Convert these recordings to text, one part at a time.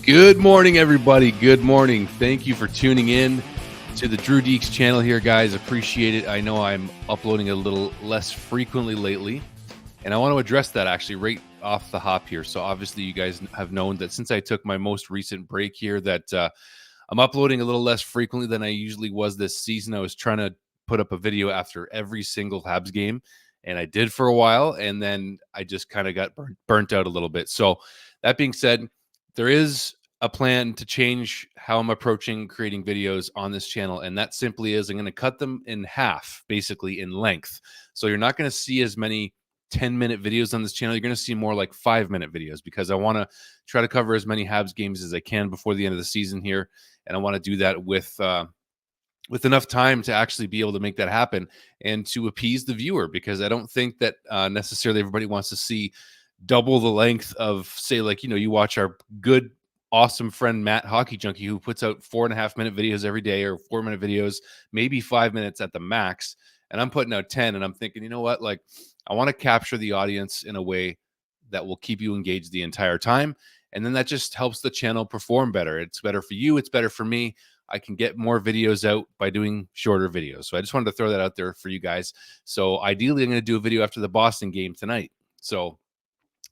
Good morning, everybody. Good morning. Thank you for tuning in to the Drew Deeks channel here, guys. Appreciate it. I know I'm uploading a little less frequently lately, and I want to address that actually right off the hop here. So obviously you guys have known that since I took my most recent break here that I'm uploading a little less frequently than I usually was this season. I was trying to put up a video after every single Habs game, and I did for a while, and then I just kind of got burnt out a little bit. So that being said, there is a plan to change how I'm approaching creating videos on this channel, and that simply is I'm going to cut them in half, basically in length. So you're not going to see as many 10-minute videos on this channel. You're going to see more like 5-minute videos because I want to try to cover as many Habs games as I can before the end of the season here, and I want to do that with enough time to actually be able to make that happen and to appease the viewer, because I don't think that necessarily everybody wants to see double the length of, say, like, you watch our good, awesome friend Matt Hockey Junkie, who puts out 4.5-minute videos every day, or 4-minute videos, maybe 5 minutes at the max. And I'm putting out 10, and I'm thinking, you know what? Like, I want to capture the audience in a way that will keep you engaged the entire time. And then that just helps the channel perform better. It's better for you. It's better for me. I can get more videos out by doing shorter videos. So I just wanted to throw that out there for you guys. So ideally, I'm going to do a video after the Boston game tonight. So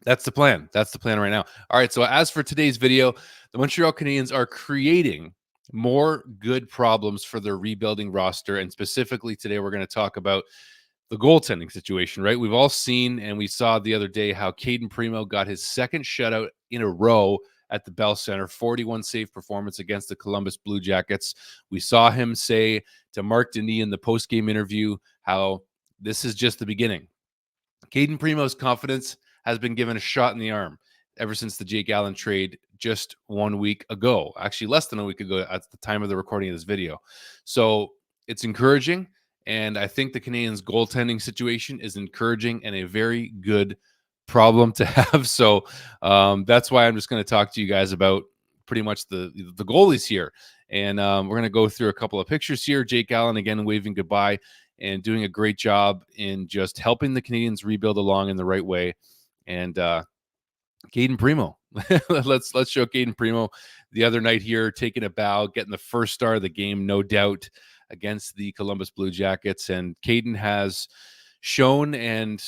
that's the plan. That's the plan right now. All right. So as for today's video, the Montreal Canadiens are creating more good problems for their rebuilding roster. And specifically today, we're going to talk about the goaltending situation, right? We've all seen, and we saw the other day, how Cayden Primeau got his second shutout in a row at the Bell Center, 41 save performance against the Columbus Blue Jackets. We saw him say to Mark Denis in the post-game interview how this is just the beginning. Cayden Primeau's confidence has been given a shot in the arm ever since the Jake Allen trade just 1 week ago, actually less than a week ago at the time of the recording of this video. So it's encouraging. And I think the Canadiens' goaltending situation is encouraging and a very good problem to have. So that's why I'm just going to talk to you guys about pretty much the goalies here. And we're going to go through a couple of pictures here. Jake Allen, again, waving goodbye and doing a great job in just helping the Canadiens rebuild along in the right way. And Cayden Primeau. let's show Cayden Primeau the other night here, taking a bow, getting the first star of the game, no doubt, against the Columbus Blue Jackets. And Cayden has shown and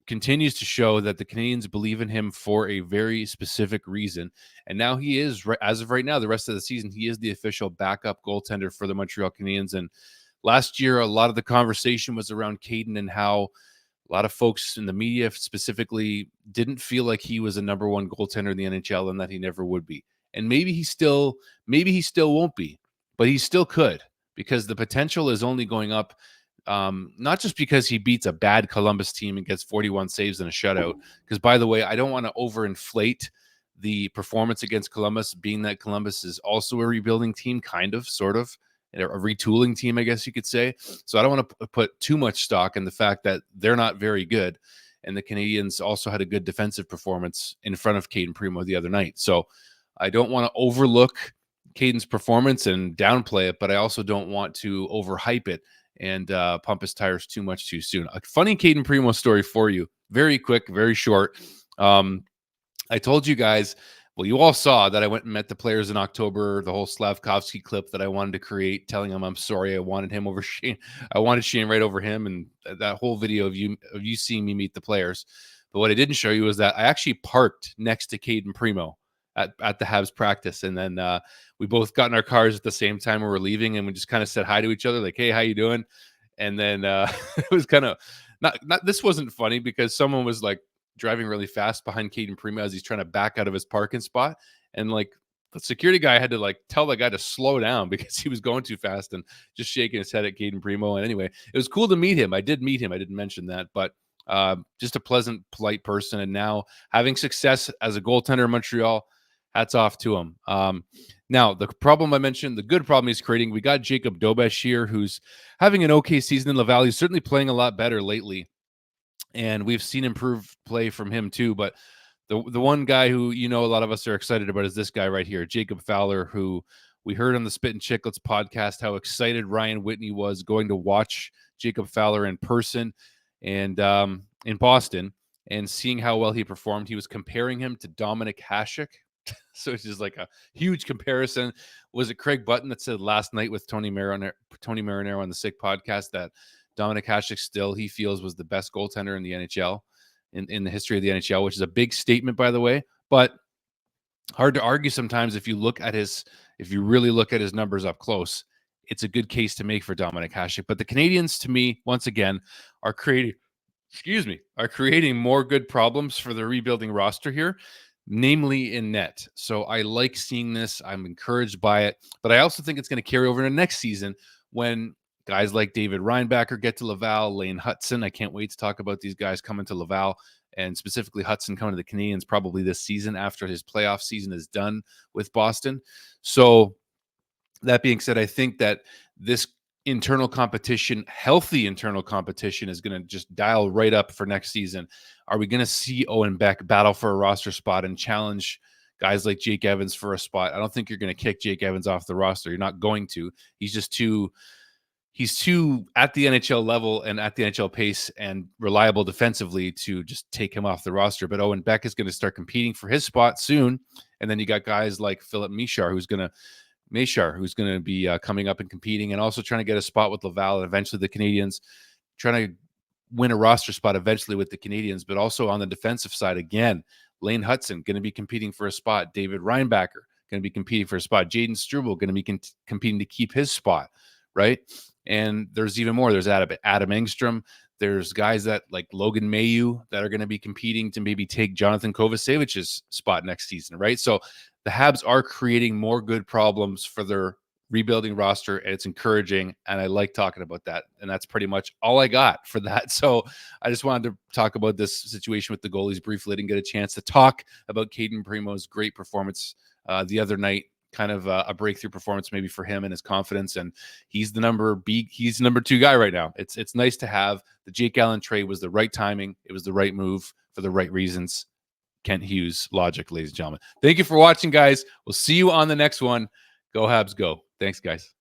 continues to show that the Canadiens believe in him for a very specific reason. And now he is, as of right now, the rest of the season, he is the official backup goaltender for the Montreal Canadiens. And last year, a lot of the conversation was around Cayden and how a lot of folks in the media specifically didn't feel like he was a number one goaltender in the NHL and that he never would be. And maybe he still won't be, but he still could, because the potential is only going up. Not just because he beats a bad Columbus team and gets 41 saves and a shutout. Because, by the way, I don't want to overinflate the performance against Columbus, being that Columbus is also a rebuilding team, kind of, sort of, a retooling team, I guess you could say. So I don't want to put too much stock in the fact that they're not very good. And the Canadiens also had a good defensive performance in front of Cayden Primeau the other night. So I don't want to overlook Cayden's performance and downplay it, but I also don't want to overhype it and pump his tires too much too soon. A funny Cayden Primeau story for you. Very quick, very short. I told you guys, well, you all saw that I went and met the players in October, the whole Slavkovsky clip that I wanted to create, telling him I'm sorry. I wanted him over Shane. I wanted Shane right over him, and that whole video of you seeing me meet the players. But what I didn't show you was that I actually parked next to Cayden Primeau at the Habs practice. And then we both got in our cars at the same time we were leaving, and we just kind of said hi to each other, like, hey, how you doing? And then it was kind of not this wasn't funny because someone was like driving really fast behind Cayden Primeau as he's trying to back out of his parking spot. And like the security guy had to like tell the guy to slow down because he was going too fast and just shaking his head at Cayden Primeau. And anyway, it was cool to meet him. I did meet him. I didn't mention that, but just a pleasant, polite person. And now having success as a goaltender in Montreal, hats off to him. Now, the problem I mentioned, the good problem he's creating, we got Jakob Dobes here, who's having an okay season in Laval. He's certainly playing a lot better lately, and we've seen improved play from him too. But the one guy who, a lot of us are excited about is this guy right here, Jakob Fowler, who we heard on the Spit and Chicklets podcast how excited Ryan Whitney was going to watch Jakob Fowler in person and in Boston, and seeing how well he performed. He was comparing him to Dominik Hasek, So it's just like a huge comparison. Was it Craig Button that said last night with Tony Marinaro on the Sick podcast that Dominic Hasek still he feels was the best goaltender in the NHL in the history of the NHL, which is a big statement, by the way, but hard to argue sometimes if you really look at his numbers up close. It's a good case to make for Dominic Hasek. But the Canadiens, to me, once again, are creating more good problems for the rebuilding roster here, namely in net. So I like seeing this. I'm encouraged by it. But I also think it's going to carry over into next season when guys like David Reinbacher get to Laval, Lane Hutson. I can't wait to talk about these guys coming to Laval, and specifically Hudson coming to the Canadiens probably this season after his playoff season is done with Boston. So that being said, I think that this healthy internal competition is going to just dial right up for next season. Are we going to see Owen Beck battle for a roster spot and challenge guys like Jake Evans for a spot? I don't think you're going to kick Jake Evans off the roster. You're not going to. He's too at the NHL level and at the NHL pace and reliable defensively to just take him off the roster. But Owen Beck is going to start competing for his spot soon. And then you got guys like Philip Mishar, who's going to be coming up and competing and also trying to get a spot with Laval and eventually the Canadiens, trying to win a roster spot eventually with the Canadiens. But also on the defensive side, again, Lane Hutson going to be competing for a spot. David Reinbacher going to be competing for a spot. Jaden Struble going to be competing to keep his spot, right? And there's even more. There's Adam Engstrom. There's guys that like Logan Mailloux that are going to be competing to maybe take Jonathan Kovacevic's spot next season, right? So the Habs are creating more good problems for their rebuilding roster, and it's encouraging, and I like talking about that. And that's pretty much all I got for that. So I just wanted to talk about this situation with the goalies briefly. I didn't get a chance to talk about Cayden Primeau's great performance the other night. Kind of a breakthrough performance maybe for him and his confidence, and he's the number 2 guy right now. It's nice to have. The Jake Allen trade was the right timing. It was the right move for the right reasons. Kent Hughes logic, ladies and gentlemen. Thank you for watching, guys. We'll see you on the next one. Go Habs, go. Thanks, guys.